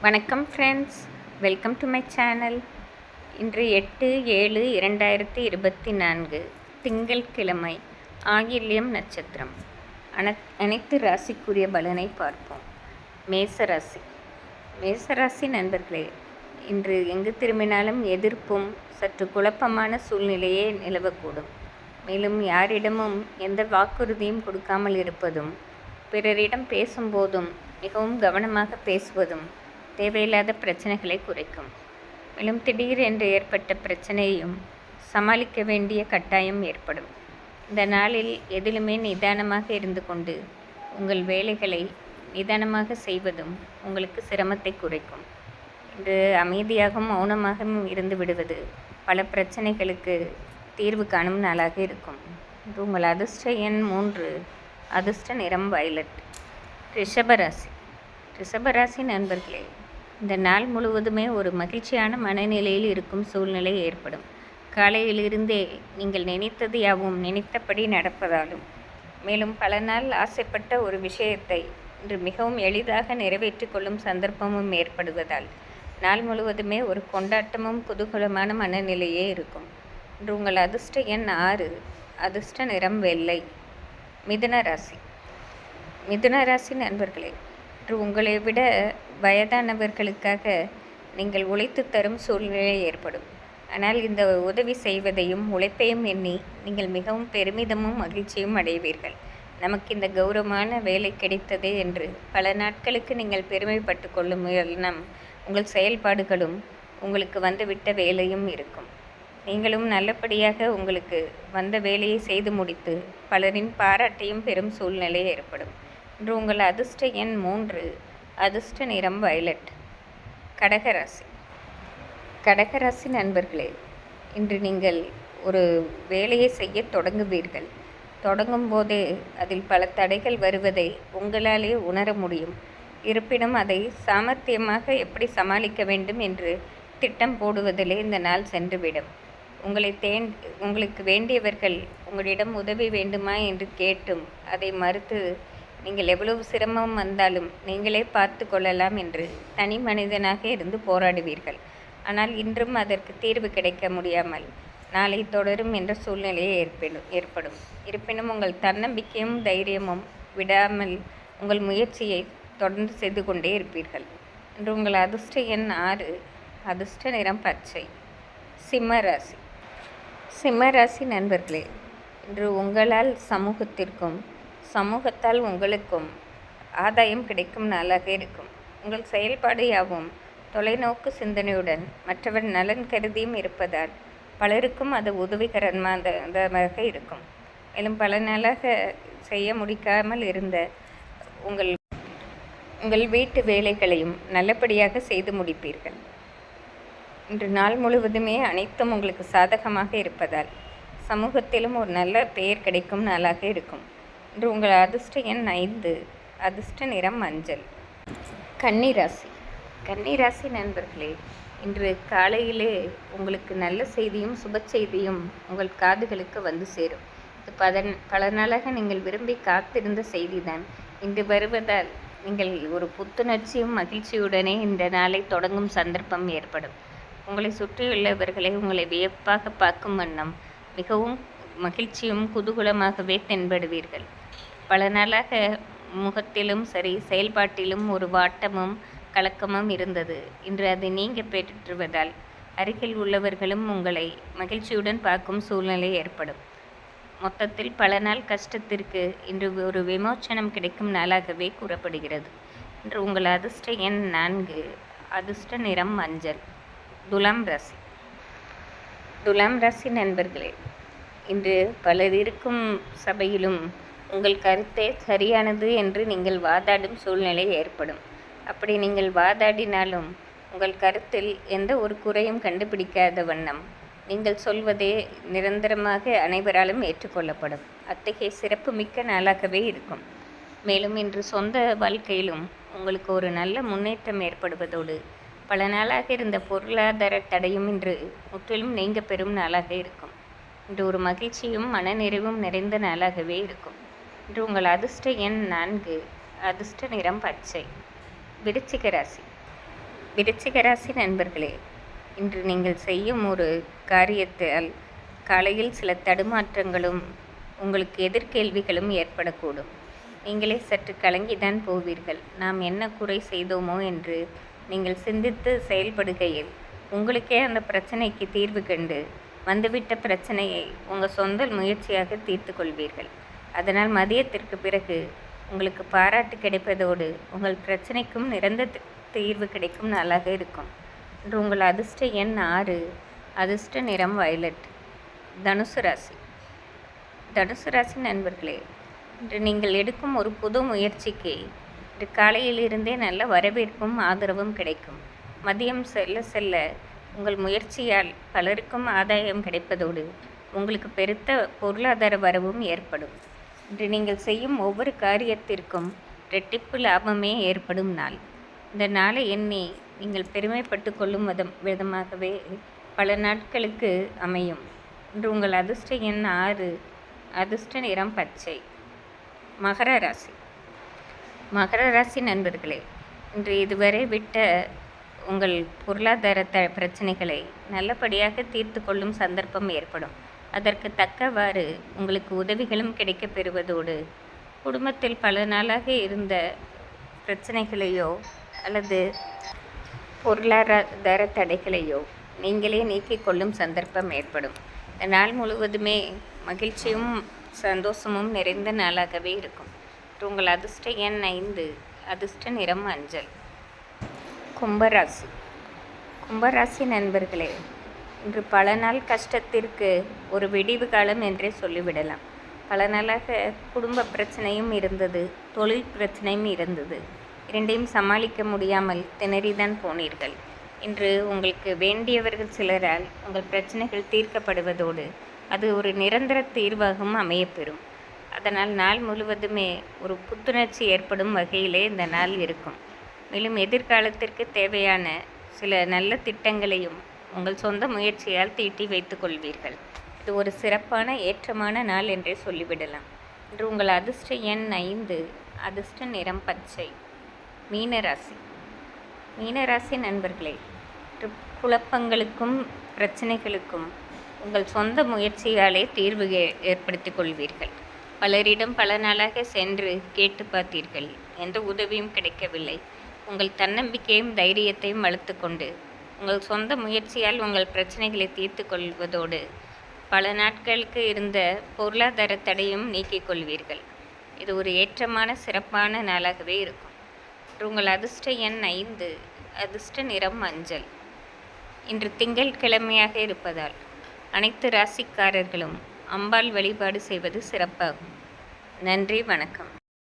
வணக்கம் friends, welcome to my channel. இன்று 8/7/2024 திங்கட்கிழமை, ஆயில்யம் நட்சத்திரம். அனைத்து ராசிக்குரிய பலனை பார்ப்போம். மேசராசி. மேசராசி நண்பர்களே, இன்று எங்கு திரும்பினாலும் எதிர்ப்பும் சற்று குழப்பமான சூழ்நிலையே நிலவக்கூடும். மேலும் யாரிடமும் எந்த வாக்குறுதியும் கொடுக்காமல் இருப்பதும், பிறரிடம் பேசும்போதும் மிகவும் கவனமாக பேசுவதும் தேவையில்லாத பிரச்சனைகளை குறைக்கும். மேலும் திடீரென்று ஏற்பட்ட பிரச்சனையையும் சமாளிக்க வேண்டிய கட்டாயம் ஏற்படும். இந்த நாளில் எதிலுமே நிதானமாக இருந்து கொண்டு உங்கள் வேலைகளை நிதானமாக செய்வதும் உங்களுக்கு சிரமத்தை குறைக்கும். இன்று அமைதியாகவும் மௌனமாகவும் இருந்து விடுவது பல பிரச்சனைகளுக்கு தீர்வு காணும் நாளாக இருக்கும். இது உங்கள் அதிர்ஷ்ட எண் 3, அதிர்ஷ்ட நிறம் வயலட். ரிஷபராசி. ரிஷபராசி நண்பர்களே, இந்த நாள் முழுவதுமே ஒரு மகிழ்ச்சியான மனநிலையில் இருக்கும் சூழ்நிலை ஏற்படும். காலையிலிருந்தே நீங்கள் நினைத்தது யாவும் நினைத்தபடி நடப்பதாலும், மேலும் பல நாள் ஆசைப்பட்ட ஒரு விஷயத்தை இன்று மிகவும் எளிதாக நிறைவேற்றிக் கொள்ளும் சந்தர்ப்பமும் ஏற்படுவதால் நாள் முழுவதுமே ஒரு கொண்டாட்டமும் குதூகலமான மனநிலையே இருக்கும். இன்று உங்கள் அதிர்ஷ்ட எண் 6, அதிர்ஷ்ட நிறம் வெள்ளை. மிதுன ராசி. மிதுன ராசி நண்பர்களே, இன்று உங்களை விட வயதானவர்களுக்காக நீங்கள் உழைத்து தரும் சூழ்நிலை ஏற்படும். ஆனால் இந்த உதவி செய்வதையும் உழைப்பையும் எண்ணி நீங்கள் மிகவும் பெருமிதமும் மகிழ்ச்சியும் அடைவீர்கள். நமக்கு இந்த கௌரவமான வேலை கிடைத்ததே என்று பல நாட்களுக்கு நீங்கள் பெருமைப்பட்டு கொள்ளும் எண்ணம் உங்கள் செயல்பாடுகளும் உங்களுக்கு வந்துவிட்ட வேலையும் இருக்கும். நீங்களும் நல்லபடியாக உங்களுக்கு வந்த வேலையை செய்து முடித்து பலரின் பாராட்டையும் பெறும் சூழ்நிலை ஏற்படும். இன்று உங்கள் அதிர்ஷ்ட எண் 3, அதிர்ஷ்ட நிறம் வயலட். கடகராசி. கடகராசி நண்பர்களே, இன்று நீங்கள் ஒரு வேலையை செய்ய தொடங்குவீர்கள். தொடங்கும் போதே அதில் பல தடைகள் வருவதை உங்களாலே உணர முடியும். இருப்பினும் அதை சாமர்த்தியமாக எப்படி சமாளிக்க வேண்டும் என்று திட்டம் போடுவதிலே இந்த நாள் சென்றுவிடும். உங்களுக்கு வேண்டியவர்கள் உங்களிடம் உதவி வேண்டுமா என்று கேட்டும் அதை மறுத்து நீங்கள் எவ்வளவு சிரமம் வந்தாலும் நீங்களே பார்த்து கொள்ளலாம் என்று தனி மனிதனாக இருந்து போராடுவீர்கள். ஆனால் இன்றும் அதற்கு தீர்வு கிடைக்க முடியாமல் நாளை தொடரும் என்ற சூழ்நிலையே ஏற்படும். இருப்பினும் உங்கள் தன்னம்பிக்கையும் தைரியமும் விடாமல் உங்கள் முயற்சியை தொடர்ந்து செய்து கொண்டே இருப்பீர்கள். இன்று உங்கள் அதிர்ஷ்ட எண் 6, அதிர்ஷ்ட நிறம் பச்சை. சிம்மராசி. சிம்மராசி நண்பர்களே, இன்று உங்களால் சமூகத்திற்கும் சமூகத்தால் உங்களுக்கும் ஆதாயம் கிடைக்கும் நாளாக இருக்கும். உங்கள் செயல்பாடு யாவும் தொலைநோக்கு சிந்தனையுடன் மற்றவர் நலன் கருதியும் இருப்பதால் பலருக்கும் அது உதவிகரமாக இருக்கும். மேலும் பல நாளாக செய்ய முடிக்காமல் இருந்த உங்கள் வீட்டு வேலைகளையும் நல்லபடியாக செய்து முடிப்பீர்கள். இன்று நாள் முழுவதுமே அனைத்தும் உங்களுக்கு சாதகமாக இருப்பதால் சமூகத்திலும் ஒரு நல்ல பெயர் கிடைக்கும் நாளாக இருக்கும். இன்று உங்கள் அதிர்ஷ்ட எண் 5, அதிர்ஷ்ட நிறம் மஞ்சள். கன்னிராசி. கன்னிராசி நண்பர்களே, இன்று காலையிலே உங்களுக்கு நல்ல செய்தியும் சுப செய்தியும் உங்கள் காதுகளுக்கு வந்து சேரும். இது பல நாளாக நீங்கள் விரும்பி காத்திருந்த செய்திதான் இன்று வருவதால் நீங்கள் ஒரு புத்துணர்ச்சியும் மகிழ்ச்சியுடனே இந்த நாளை தொடங்கும் சந்தர்ப்பம் ஏற்படும். உங்களை சுற்றியுள்ளவர்களை உங்களை வியப்பாக பார்க்கும் வண்ணம் மிகவும் மகிழ்ச்சியும் குதூகலமாகவே தென்படுவீர்கள். பல நாளாக முகத்திலும் சரி செயல்பாட்டிலும் ஒரு வாட்டமும் கலக்கமும் இருந்தது. இன்று அதை நீங்க பெற்றுவதால் அருகில் உள்ளவர்களும் உங்களை மகிழ்ச்சியுடன் பார்க்கும் சூழ்நிலை ஏற்படும். மொத்தத்தில் பல நாள் கஷ்டத்திற்கு இன்று ஒரு விமோச்சனம் கிடைக்கும் நாளாகவே கூறப்படுகிறது. இன்று உங்கள் அதிர்ஷ்ட எண் 4, அதிர்ஷ்ட நிறம் மஞ்சள். துலாம் ராசி. துலாம் ராசி நண்பர்களே, இன்று பலர் இருக்கும் சபையிலும் உங்கள் கருத்தே சரியானது என்று நீங்கள் வாதாடும் சூழ்நிலை ஏற்படும். அப்படி நீங்கள் வாதாடினாலும் உங்கள் கருத்தில் எந்த ஒரு குறையும் கண்டுபிடிக்காத வண்ணம் நீங்கள் சொல்வதே நிரந்தரமாக அனைவராலும் ஏற்றுக்கொள்ளப்படும். அத்தகைய சிறப்பு மிக்க நாளாகவே இருக்கும். மேலும் இன்று சொந்த வாழ்க்கையிலும் உங்களுக்கு ஒரு நல்ல முன்னேற்றம் ஏற்படுவதோடு பல நாளாக இருந்த பொருளாதார தடையும் இன்று முற்றிலும் நீங்க பெறும் நாளாக இருக்கும். இன்று ஒரு மகிழ்ச்சியும் மனநிறைவும் நிறைந்த நாளாகவே இருக்கும். இன்று உங்கள் அதிர்ஷ்ட எண் 4, அதிர்ஷ்ட நிறம் பச்சை. விருச்சிக ராசி. விருச்சிக ராசி நண்பர்களே, இன்று நீங்கள் செய்யும் ஒரு காரியத்தால் காலையில் சில தடுமாற்றங்களும் உங்களுக்கு எதிர்கேள்விகளும் ஏற்படக்கூடும். நீங்களே சற்று கலங்கிதான் போவீர்கள். நாம் என்ன குறை செய்தோமோ என்று நீங்கள் சிந்தித்து செயல்படுகையில் உங்களுக்கே அந்த பிரச்சனைக்கு தீர்வு கண்டு வந்துவிட்ட பிரச்சனையை உங்கள் சொந்த முயற்சியாக தீர்த்து கொள்வீர்கள். அதனால் மதியத்திற்கு பிறகு உங்களுக்கு பாராட்டு கிடைப்பதோடு உங்கள் பிரச்சனைக்கும் நிரந்தர தீர்வு கிடைக்கும் நாளாக இருக்கும். இன்று உங்கள் அதிர்ஷ்ட எண் 6, அதிர்ஷ்ட நிறம் வயலட். தனுசு ராசி. தனுசு ராசி நண்பர்களே, இன்று நீங்கள் எடுக்கும் ஒரு புது முயற்சிக்கு இன்று காலையிலிருந்தே நல்ல வரவேற்பும் ஆதரவும் கிடைக்கும். மதியம் செல்ல செல்ல உங்கள் முயற்சியால் பலருக்கும் ஆதாயம் கிடைப்பதோடு உங்களுக்கு பெருத்த பொருளாதார வரவும் ஏற்படும். இன்று நீங்கள் செய்யும் ஒவ்வொரு காரியத்திற்கும் இரட்டிப்பு லாபமே ஏற்படும் நாள். இந்த நாளை எண்ணி நீங்கள் பெருமைப்பட்டு கொள்ளும் விதமாகவே பல நாட்களுக்கு அமையும். இன்று உங்கள் அதிர்ஷ்ட எண் 6, அதிர்ஷ்ட நிறம் பச்சை. மகர ராசி. மகர ராசி நண்பர்களே, இன்று இதுவரை விட்ட உங்கள் பொருளாதார பிரச்சனைகளை நல்லபடியாக தீர்த்து கொள்ளும் சந்தர்ப்பம் ஏற்படும். அதற்கு தக்கவாறு உங்களுக்கு உதவிகளும் கிடைக்கப் பெறுவதோடு குடும்பத்தில் பல நாளாக இருந்த பிரச்சனைகளையோ அல்லது பொருளாதார தடைகளையோ நீங்களே நீக்கிக் கொள்ளும் சந்தர்ப்பம் ஏற்படும். இந்த நாள் முழுவதுமே மகிழ்ச்சியும் சந்தோஷமும் நிறைந்த நாளாகவே இருக்கும். உங்கள் அதிர்ஷ்ட எண் 5, அதிர்ஷ்ட நிறம் மஞ்சள். கும்பராசி. கும்பராசி நண்பர்களே, இன்று பல நாள் கஷ்டத்திற்கு ஒரு விடிவு காலம் என்றே சொல்லிவிடலாம். பல நாளாக குடும்ப பிரச்சனையும் இருந்தது, தொழில் பிரச்சனையும் இருந்தது. இரண்டையும் சமாளிக்க முடியாமல் திணறிதான் போனீர்கள். இன்று உங்களுக்கு வேண்டியவர்கள் சிலரால் உங்கள் பிரச்சனைகள் தீர்க்கப்படுவதோடு அது ஒரு நிரந்தர தீர்வாகவும் அமையப்பெறும். அதனால் நாள் முழுவதுமே ஒரு புத்துணர்ச்சி ஏற்படும் வகையிலே இந்த நாள் இருக்கும். மேலும் எதிர்காலத்திற்கு தேவையான சில நல்ல திட்டங்களையும் உங்கள் சொந்த முயற்சியால் தீட்டி வைத்துக் கொள்வீர்கள். இது ஒரு சிறப்பான ஏற்றமான நாள் என்றே சொல்லிவிடலாம். இன்று உங்கள் அதிர்ஷ்ட எண் 5, அதிர்ஷ்ட நிறம் பச்சை. மீனராசி. மீனராசி நண்பர்களே, குழப்பங்களுக்கும் பிரச்சனைகளுக்கும் உங்கள் சொந்த முயற்சியாலே தீர்வு ஏற்படுத்தி கொள்வீர்கள். பலரிடம் பல நாளாக சென்று கேட்டு பார்த்தீர்கள், எந்த உதவியும் கிடைக்கவில்லை. உங்கள் தன்னம்பிக்கையும் தைரியத்தையும் வளர்த்து கொண்டு உங்கள் சொந்த முயற்சியால் உங்கள் பிரச்சனைகளை தீர்த்து கொள்வதோடு பல நாட்களுக்கு இருந்த பொருளாதார தடையும் நீக்கிக் கொள்வீர்கள். இது ஒரு ஏற்றமான சிறப்பான நாளாகவே இருக்கும். உங்கள் அதிர்ஷ்ட எண் 5, அதிர்ஷ்ட நிறம் மஞ்சள். இன்று திங்கட்கிழமையாக இருப்பதால் அனைத்து ராசிக்காரர்களும் அம்பாள் வழிபாடு செய்வது சிறப்பாகும். நன்றி, வணக்கம்.